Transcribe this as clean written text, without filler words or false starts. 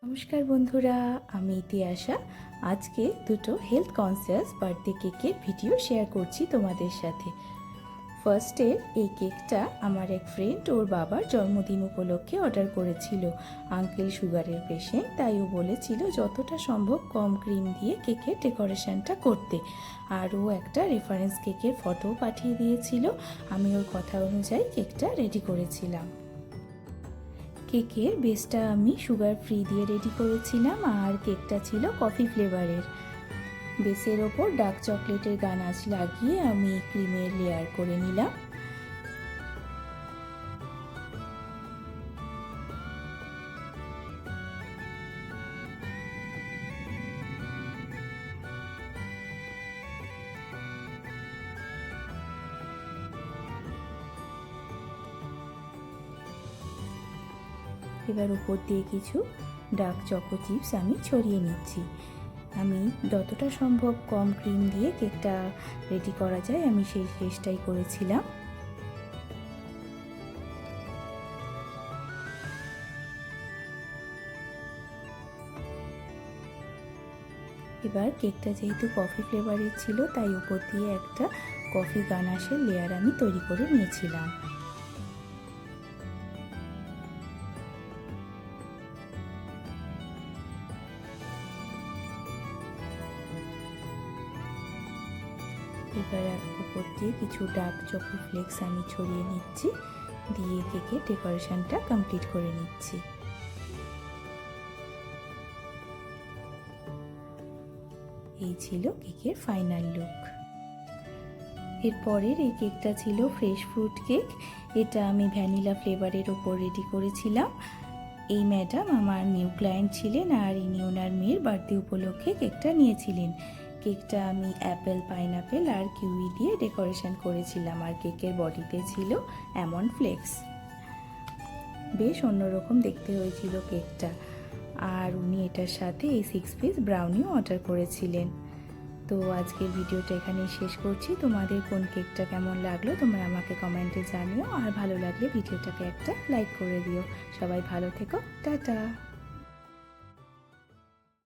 নমস্কার বন্ধুরা, আমি তিয়াশা। আজকে দুটো হেলথ কনসিয়াস বার্থডে কেকের ভিডিও শেয়ার করছি তোমাদের সাথে। ফার্স্টে এই কেকটা আমার এক ফ্রেন্ড ওর বাবার জন্মদিন উপলক্ষে অর্ডার করেছিল। আঙ্কেল সুগারের পেশেন্ট, তাই ও বলেছিল যতটা সম্ভব কম ক্রিম দিয়ে কেকের ডেকোরেশনটা করতে। আর ও একটা রেফারেন্স কেকের ফটো পাঠিয়ে দিয়েছিল। আমি ওর কথা অনুযায়ী কেকটা রেডি করেছিলাম। কেকের বেসটা আমি সুগার ফ্রি দিয়ে রেডি করেছিলাম, আর কেকটা ছিল কফি ফ্লেভারের। বেসের ওপর ডার্ক চকলেটের গানাশ লাগিয়ে আমি ক্রিমের লেয়ার করে নিলাম। এবার উপর দিয়ে কিছু ডার্ক চকো চিপস আমি ছড়িয়ে নিচ্ছি। আমি যতটা সম্ভব কম ক্রিম দিয়ে কেকটা রেডি করা যায় আমি সেই চেষ্টাই করেছিলাম। এবার কেকটা যেহেতু কফি ফ্লেভারের ছিল, তাই উপর দিয়ে একটা কফি গানাশের লেয়ার আমি তৈরি করে নিয়েছিলাম। এবার উপর দিয়ে কিছু ডার্ক চকো ফ্লেক্স আমি ছড়িয়ে নিচ্ছি, দিয়ে কেকের ডেকোরেশনটা কমপ্লিট করে নিচ্ছি। এই ছিল কেকের ফাইনাল লুক। এরপরের এই কেকটা ছিল ফ্রেশ ফ্রুট কেক। এটা আমি ভ্যানিলা ফ্লেভারের ওপর রেডি করেছিলাম। এই ম্যাডাম আমার নিউ ক্লায়েন্ট ছিলেন, আর ইনি ওনার মেয়ের বার্থডে উপলক্ষে কেকটা নিয়েছিলেন। কেকটা আমি অ্যাপেল, পাইনাপেল আর কিউই দিয়ে ডেকোরেশন করেছিলাম, আর কেকের বডিতে ছিল অ্যালমন্ড ফ্লেক্স। বেশ অন্যরকম দেখতে হয়েছিল কেকটা। আর উনি এটার সাথে এই 6 পিস ব্রাউনিও অর্ডার করেছিলেন। তো আজকের ভিডিওটা এখানেই শেষ করছি। তোমাদের কোন কেকটা কেমন লাগলো তোমরা আমাকে কমেন্টে জানিও, আর ভালো লাগলে ভিডিওটাকে একটা লাইক করে দিও। সবাই ভালো থেকো, টাটা।